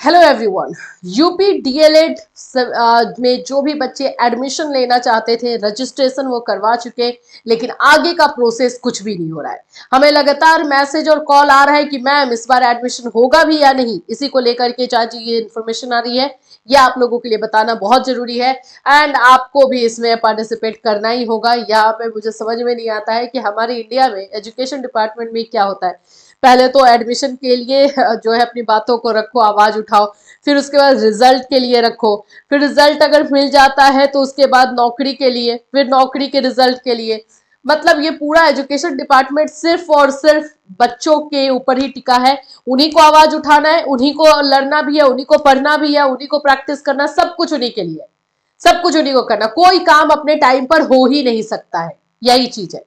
Hello everyone. UP DElEd में जो भी बच्चे एडमिशन लेना चाहते थे रजिस्ट्रेशन वो करवा चुके, लेकिन आगे का प्रोसेस कुछ भी नहीं हो रहा है। हमें लगातार मैसेज और कॉल आ रहा है कि मैम इस बार एडमिशन होगा भी या नहीं। इसी को लेकर के चाची ये इन्फॉर्मेशन आ रही है, ये आप लोगों के लिए बताना बहुत जरूरी है एंड आपको भी इसमें पार्टिसिपेट करना ही होगा। यहाँ पे मुझे समझ में नहीं आता है कि हमारे इंडिया में एजुकेशन डिपार्टमेंट में क्या होता है। पहले तो एडमिशन के लिए जो है अपनी बातों को रखो, आवाज उठाओ, फिर उसके बाद रिजल्ट के लिए रखो, फिर रिजल्ट अगर मिल जाता है तो उसके बाद नौकरी के लिए, फिर नौकरी के रिजल्ट के लिए। मतलब ये पूरा एजुकेशन डिपार्टमेंट सिर्फ और सिर्फ बच्चों के ऊपर ही टिका है। उन्हीं को आवाज उठाना है, उन्हीं को लड़ना भी है, उन्हीं को पढ़ना भी है, उन्हीं को प्रैक्टिस करना, सब कुछ उन्हीं के लिए, सब कुछ उन्हीं को करना। कोई काम अपने टाइम पर हो ही नहीं सकता है, यही चीज है।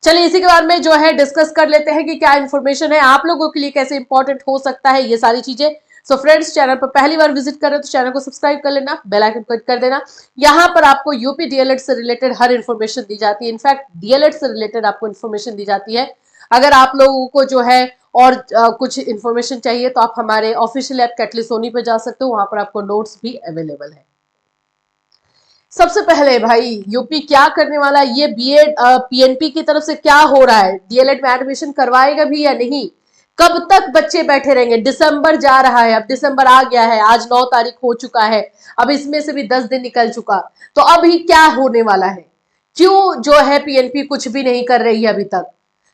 चलिए इसी के बारे में जो है डिस्कस कर लेते हैं कि क्या इन्फॉर्मेशन है आप लोगों के लिए, कैसे इंपॉर्टेंट हो सकता है ये सारी चीजें। सो फ्रेंड्स, चैनल पर पहली बार विजिट कर रहे हो तो चैनल को सब्सक्राइब कर लेना, बेल आइकन क्लिक कर देना। यहाँ पर आपको यूपी डीएलएड से रिलेटेड हर इन्फॉर्मेशन दी जाती है। इनफैक्ट डीएलएड से रिलेटेड आपको इन्फॉर्मेशन दी जाती है। अगर आप लोगों को जो है और कुछ इन्फॉर्मेशन चाहिए तो आप हमारे ऑफिशियल ऐप कैटली सोनी पे जा सकते हो, वहां पर आपको नोट्स भी अवेलेबल है। सबसे पहले भाई यूपी क्या करने वाला है, ये बीएड पीएनपी की तरफ से क्या हो रहा है, डीएलएड में एडमिशन करवाएगा भी या नहीं, कब तक बच्चे बैठे रहेंगे। दिसंबर जा रहा है, अब दिसंबर आ गया है, आज 9 तारीख हो चुका है, अब इसमें से भी 10 दिन निकल चुका, तो अभी क्या होने वाला है। क्यों जो है पीएनपी कुछ भी नहीं कर रही है अभी तक,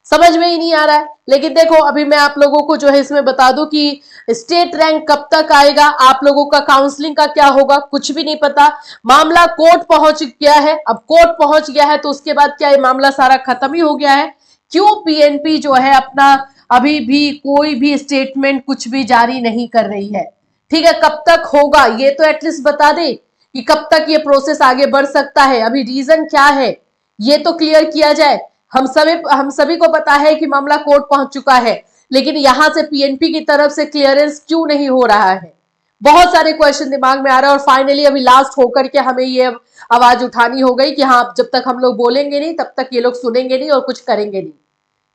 समझ में ही नहीं आ रहा है। लेकिन देखो अभी मैं आप लोगों को जो है इसमें बता दूं कि स्टेट रैंक कब तक आएगा, आप लोगों का काउंसलिंग का क्या होगा, कुछ भी नहीं पता। मामला कोर्ट पहुंच गया है, अब कोर्ट पहुंच गया है तो उसके बाद क्या ये मामला सारा खत्म ही हो गया है। क्यों पीएनपी जो है अपना अभी भी कोई भी स्टेटमेंट कुछ भी जारी नहीं कर रही है। ठीक है, कब तक होगा ये तो एटलीस्ट बता दे कि कब तक ये प्रोसेस आगे बढ़ सकता है, अभी रीजन क्या है ये तो क्लियर किया जाए। हम सभी को पता है कि मामला कोर्ट पहुंच चुका है, लेकिन यहां से पीएनपी की तरफ से क्लियरेंस क्यों नहीं हो रहा है। बहुत सारे क्वेश्चन दिमाग में आ रहा है और फाइनली अभी लास्ट होकर के हमें ये आवाज उठानी हो गई कि हाँ जब तक हम लोग बोलेंगे नहीं तब तक ये लोग सुनेंगे नहीं और कुछ करेंगे नहीं,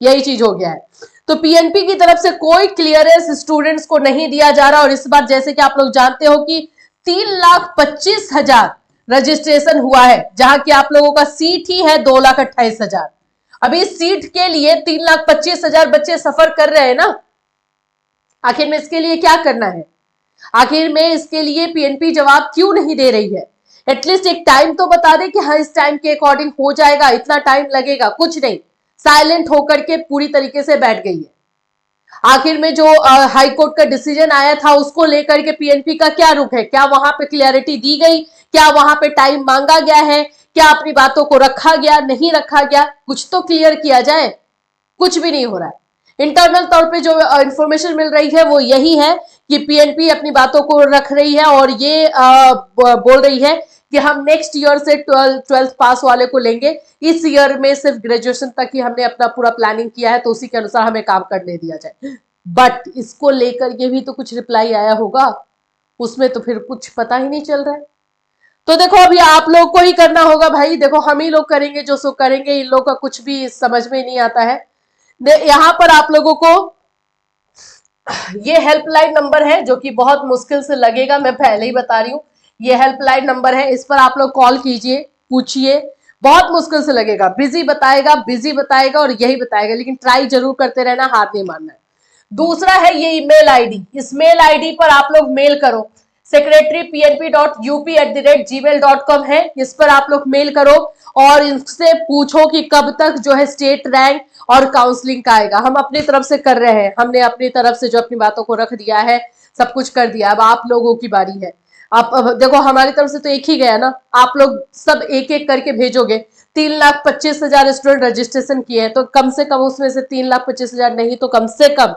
यही चीज हो गया है। तो पीएनपी की तरफ से कोई क्लियरेंस स्टूडेंट्स को नहीं दिया जा रहा और इस बार जैसे कि आप लोग जानते हो कि 3,25,000 रजिस्ट्रेशन हुआ है, जहां की आप लोगों का सीट ही है 2,28,000। अभी इस सीट के लिए 3,25,000 बच्चे सफर कर रहे हैं ना। आखिर में इसके लिए क्या करना है, आखिर में इसके लिए पीएनपी जवाब क्यों नहीं दे रही है। एटलीस्ट एक टाइम तो बता दे कि हाँ इस टाइम के अकॉर्डिंग हो जाएगा, इतना टाइम लगेगा, कुछ नहीं, साइलेंट होकर के पूरी तरीके से बैठ गई है। आखिर में जो हाई कोर्ट का डिसीजन आया था उसको लेकर के पीएनपी का क्या रुख है, क्या वहां पे क्लियरिटी दी गई, क्या वहां पे टाइम मांगा गया है, क्या अपनी बातों को रखा गया, नहीं रखा गया, कुछ तो क्लियर किया जाए। कुछ भी नहीं हो रहा है। इंटरनल तौर पे जो इंफॉर्मेशन मिल रही है वो यही है कि पीएनपी अपनी बातों को रख रही है और ये बोल रही है कि हम नेक्स्ट ईयर से 12th पास वाले को लेंगे, इस ईयर में सिर्फ ग्रेजुएशन तक ही हमने अपना पूरा प्लानिंग किया है तो उसी के अनुसार हमें काम करने दिया जाए। बट इसको लेकर के भी तो कुछ रिप्लाई आया होगा, उसमें तो फिर कुछ पता ही नहीं चल रहा है। तो देखो अभी आप लोग को ही करना होगा भाई, देखो हम ही लोग करेंगे जो सो करेंगे, इन लोग का कुछ भी समझ में नहीं आता है। यहाँ पर आप लोगों को ये हेल्पलाइन नंबर है जो कि बहुत मुश्किल से लगेगा, मैं पहले ही बता रही हूँ। ये हेल्पलाइन नंबर है, इस पर आप लोग कॉल कीजिए, पूछिए, बहुत मुश्किल से लगेगा, बिजी बताएगा और यही बताएगा, लेकिन ट्राई जरूर करते रहना, हार नहीं मानना है। दूसरा है ये ईमेल आईडी, इस मेल आईडी पर आप लोग मेल करो, secretarypnp.up@gmail.com है, इस पर आप लोग मेल करो और इनसे पूछो कि कब तक जो है स्टेट रैंक और काउंसलिंग का आएगा। हम अपनी तरफ से कर रहे हैं, हमने अपनी तरफ से जो अपनी बातों को रख दिया है, सब कुछ कर दिया, अब आप लोगों की बारी है। आप अब देखो हमारी तरफ से तो एक ही गया ना, आप लोग सब एक एक करके भेजोगे। 3,25,000 स्टूडेंट रजिस्ट्रेशन किए हैं तो कम से कम उसमें से 3,25,000 नहीं तो कम से कम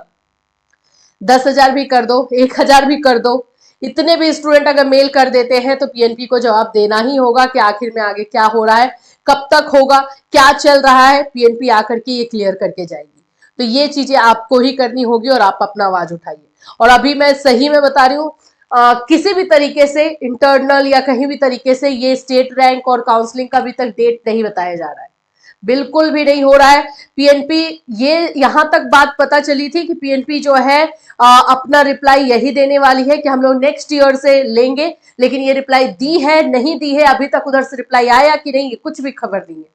10,000 भी कर दो, 1,000 भी कर दो। इतने भी स्टूडेंट अगर मेल कर देते हैं तो पीएनपी को जवाब देना ही होगा कि आखिर में आगे क्या हो रहा है, कब तक होगा, क्या चल रहा है, पीएनपी आकर के ये क्लियर करके जाएगी। तो ये चीजें आपको ही करनी होगी और आप अपना आवाज उठाइए। और अभी मैं सही में बता रही हूँ, किसी भी तरीके से इंटरनल या कहीं भी तरीके से ये स्टेट रैंक और काउंसलिंग का अभी तक डेट नहीं बताया जा रहा है। बिल्कुल भी नहीं हो रहा है। पीएनपी, ये यहां तक बात पता चली थी कि पीएनपी जो है अपना रिप्लाई यही देने वाली है कि हम लोग नेक्स्ट ईयर से लेंगे, लेकिन ये रिप्लाई दी है नहीं दी है अभी तक, उधर से रिप्लाई आया कि नहीं ये कुछ भी खबर नहीं है।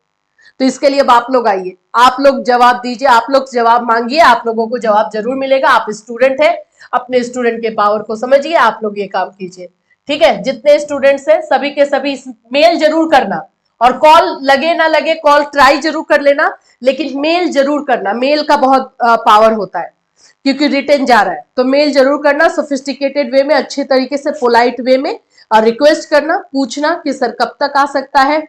तो इसके लिए अब आप लोग आइए, आप लोग जवाब दीजिए, आप लोग जवाब मांगिए, आप लोगों को जवाब जरूर मिलेगा। आप स्टूडेंट है, अपने स्टूडेंट के पावर को समझिए, आप लोग ये काम कीजिए। ठीक है, जितने स्टूडेंट्स हैं सभी के सभी मेल जरूर करना, और कॉल लगे ना लगे कॉल ट्राई जरूर कर लेना, लेकिन मेल जरूर करना, मेल का बहुत पावर होता है क्योंकि रिटर्न जा रहा है। तो मेल जरूर करना, सोफिस्टिकेटेड वे में, अच्छे तरीके से, पोलाइट वे में रिक्वेस्ट करना, पूछना कि सर कब तक आ सकता है,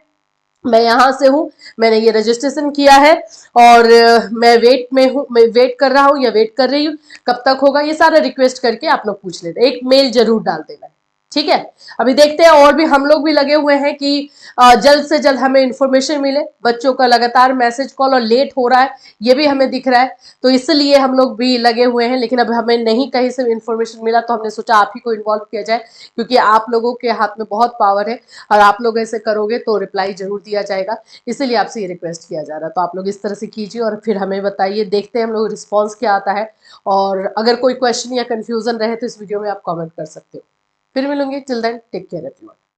मैं यहां से हूं, मैंने ये रजिस्ट्रेशन किया है और मैं वेट में हूं, मैं वेट कर रहा हूं या वेट कर रही हूं, कब तक होगा, ये सारा रिक्वेस्ट करके आप लोग पूछ लेते, एक मेल जरूर डाल देना है। ठीक है, अभी देखते हैं, और भी हम लोग भी लगे हुए हैं कि जल्द से जल्द हमें इंफॉर्मेशन मिले। बच्चों का लगातार मैसेज कॉल और लेट हो रहा है, ये भी हमें दिख रहा है, तो इसलिए हम लोग भी लगे हुए हैं, लेकिन अब हमें नहीं कहीं से इंफॉर्मेशन मिला तो हमने सोचा आप ही को इन्वॉल्व किया जाए, क्योंकि आप लोगों के हाथ में बहुत पावर है और आप लोग ऐसे करोगे तो रिप्लाई जरूर दिया जाएगा, इसीलिए आपसे ये रिक्वेस्ट किया जा रहा है। तो आप लोग इस तरह से कीजिए और फिर हमें बताइए, देखते हैं हम लोग रिस्पॉन्स क्या आता है, और अगर कोई क्वेश्चन या कंफ्यूजन रहे तो इस वीडियो में आप कॉमेंट कर सकते हो। फिर मिलूंगी, till then take care everyone.